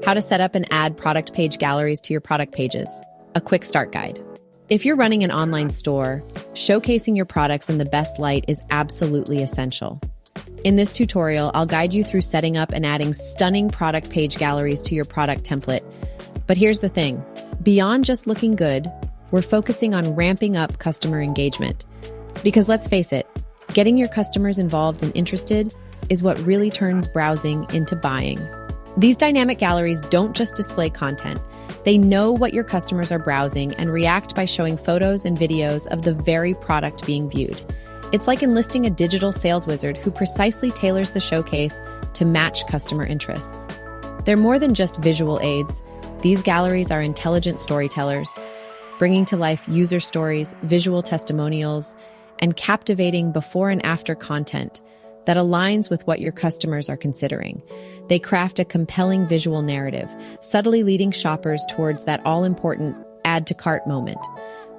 How to set up and add product page galleries to your product pages. A quick start guide. If you're running an online store, showcasing your products in the best light is absolutely essential. In this tutorial, I'll guide you through setting up and adding stunning product page galleries to your product template. But here's the thing. Beyond just looking good, we're focusing on ramping up customer engagement. Because let's face it, getting your customers involved and interested is what really turns browsing into buying. These dynamic galleries don't just display content. They know what your customers are browsing and react by showing photos and videos of the very product being viewed. It's like enlisting a digital sales wizard who precisely tailors the showcase to match customer interests. They're more than just visual aids. These galleries are intelligent storytellers, bringing to life user stories, visual testimonials, and captivating before and after content that aligns with what your customers are considering. They craft a compelling visual narrative, subtly leading shoppers towards that all-important add to cart moment.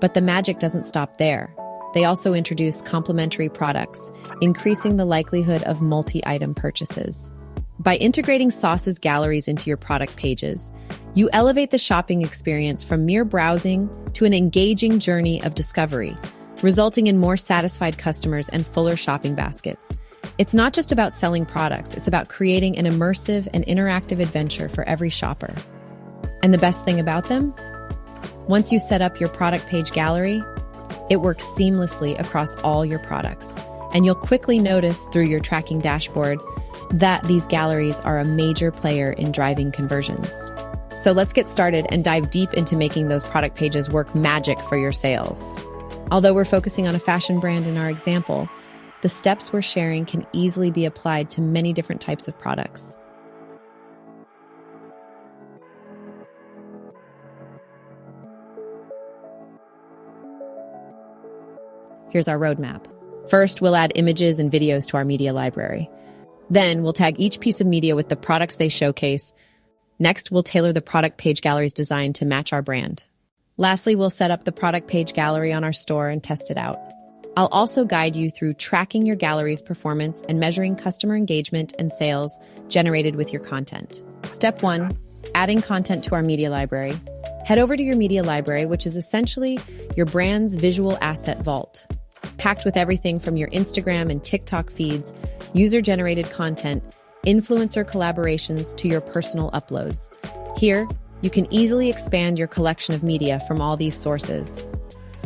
But the magic doesn't stop there. They also introduce complementary products, increasing the likelihood of multi-item purchases. By integrating Sauce's galleries into your product pages, you elevate the shopping experience from mere browsing to an engaging journey of discovery, resulting in more satisfied customers and fuller shopping baskets. It's not just about selling products, it's about creating an immersive and interactive adventure for every shopper. And the best thing about them? Once you set up your product page gallery, it works seamlessly across all your products. And you'll quickly notice through your tracking dashboard that these galleries are a major player in driving conversions. So let's get started and dive deep into making those product pages work magic for your sales. Although we're focusing on a fashion brand in our example, the steps we're sharing can easily be applied to many different types of products. Here's our roadmap. First, we'll add images and videos to our media library. Then, we'll tag each piece of media with the products they showcase. Next, we'll tailor the product page gallery's design to match our brand. Lastly, we'll set up the product page gallery on our store and test it out. I'll also guide you through tracking your gallery's performance and measuring customer engagement and sales generated with your content. Step 1, adding content to our media library. Head over to your media library, which is essentially your brand's visual asset vault, packed with everything from your Instagram and TikTok feeds, user-generated content, influencer collaborations to your personal uploads. Here, you can easily expand your collection of media from all these sources.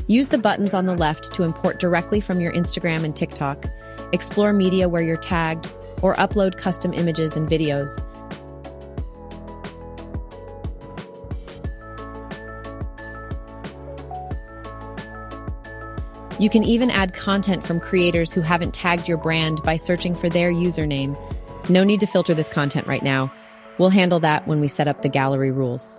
Use the buttons on the left to import directly from your Instagram and TikTok, explore media where you're tagged, or upload custom images and videos. You can even add content from creators who haven't tagged your brand by searching for their username. No need to filter this content right now. We'll handle that when we set up the gallery rules.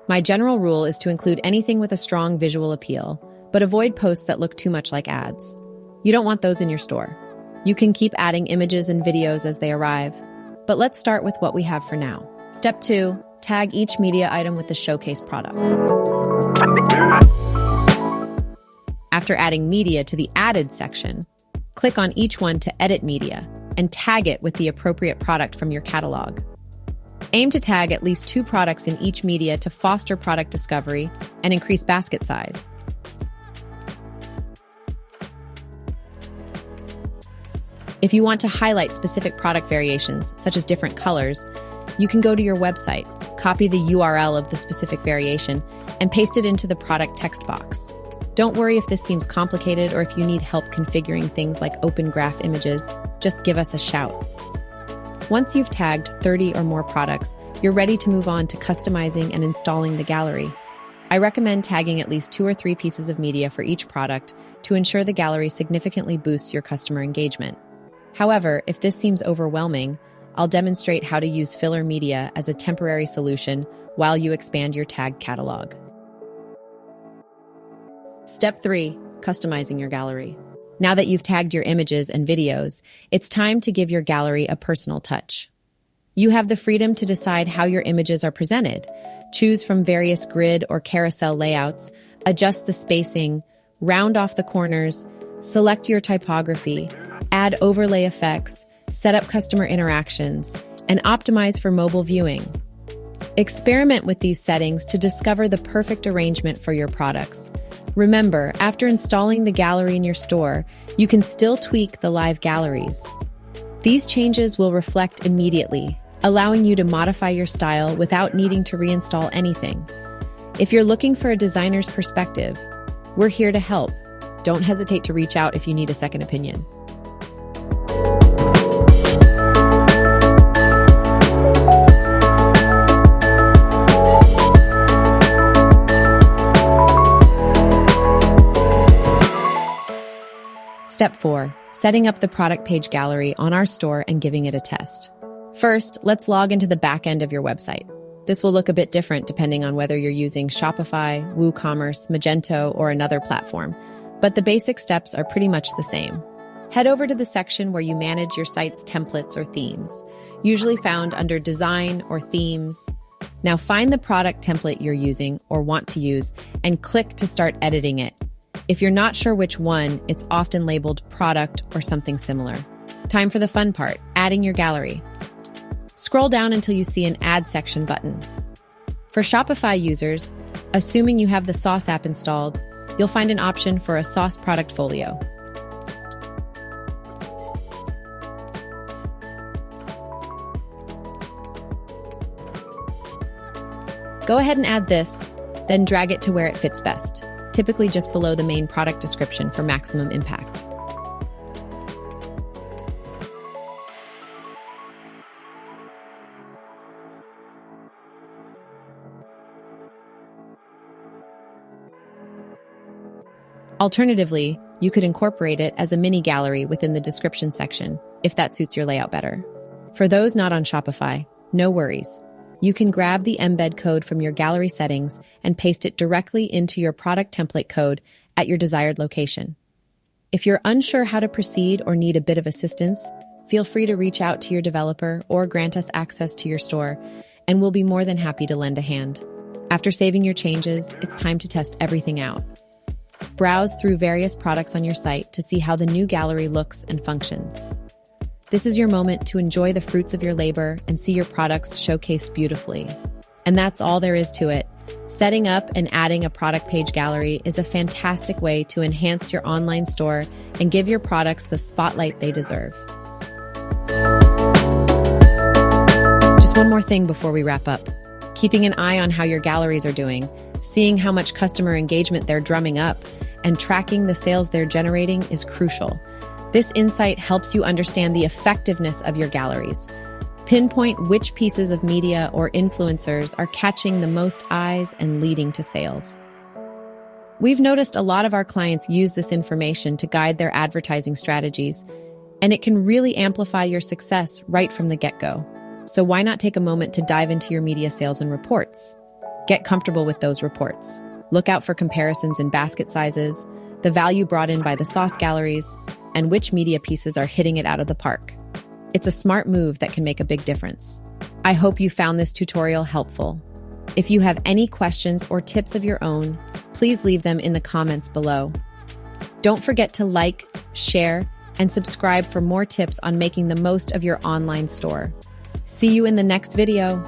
My general rule is to include anything with a strong visual appeal, but avoid posts that look too much like ads. You don't want those in your store. You can keep adding images and videos as they arrive, but let's start with what we have for now. Step 2, tag each media item with the showcase products. After adding media to the added section, click on each one to edit media and tag it with the appropriate product from your catalog. Aim to tag at least 2 products in each media to foster product discovery and increase basket size. If you want to highlight specific product variations, such as different colors, you can go to your website, copy the URL of the specific variation, and paste it into the product text box. Don't worry if this seems complicated or if you need help configuring things like open graph images, just give us a shout. Once you've tagged 30 or more products, you're ready to move on to customizing and installing the gallery. I recommend tagging at least 2 or 3 pieces of media for each product to ensure the gallery significantly boosts your customer engagement. However, if this seems overwhelming, I'll demonstrate how to use filler media as a temporary solution while you expand your tag catalog. Step 3, customizing your gallery. Now that you've tagged your images and videos, it's time to give your gallery a personal touch. You have the freedom to decide how your images are presented. Choose from various grid or carousel layouts, adjust the spacing, round off the corners, select your typography, add overlay effects, set up customer interactions, and optimize for mobile viewing. Experiment with these settings to discover the perfect arrangement for your products. Remember, after installing the gallery in your store, you can still tweak the live galleries. These changes will reflect immediately, allowing you to modify your style without needing to reinstall anything. If you're looking for a designer's perspective, we're here to help. Don't hesitate to reach out if you need a second opinion. Step 4. Setting up the product page gallery on our store and giving it a test. First, let's log into the back end of your website. This will look a bit different depending on whether you're using Shopify, WooCommerce, Magento, or another platform, but the basic steps are pretty much the same. Head over to the section where you manage your site's templates or themes, usually found under Design or Themes. Now find the product template you're using or want to use and click to start editing it. If you're not sure which one, it's often labeled Product or something similar. Time for the fun part, adding your gallery. Scroll down until you see an Add section button. For Shopify users, assuming you have the Sauce app installed, you'll find an option for a Sauce product folio. Go ahead and add this, then drag it to where it fits best, typically just below the main product description for maximum impact. Alternatively, you could incorporate it as a mini gallery within the description section, if that suits your layout better. For those not on Shopify, no worries. You can grab the embed code from your gallery settings and paste it directly into your product template code at your desired location. If you're unsure how to proceed or need a bit of assistance, feel free to reach out to your developer or grant us access to your store, and we'll be more than happy to lend a hand. After saving your changes, it's time to test everything out. Browse through various products on your site to see how the new gallery looks and functions. This is your moment to enjoy the fruits of your labor and see your products showcased beautifully. And that's all there is to it. Setting up and adding a product page gallery is a fantastic way to enhance your online store and give your products the spotlight they deserve. Just one more thing before we wrap up. Keeping an eye on how your galleries are doing, seeing how much customer engagement they're drumming up, and tracking the sales they're generating is crucial. This insight helps you understand the effectiveness of your galleries. Pinpoint which pieces of media or influencers are catching the most eyes and leading to sales. We've noticed a lot of our clients use this information to guide their advertising strategies, and it can really amplify your success right from the get-go. So why not take a moment to dive into your media sales and reports? Get comfortable with those reports. Look out for comparisons in basket sizes, the value brought in by the Sauce galleries, and which media pieces are hitting it out of the park. It's a smart move that can make a big difference. I hope you found this tutorial helpful. If you have any questions or tips of your own, please leave them in the comments below. Don't forget to like, share, and subscribe for more tips on making the most of your online store. See you in the next video.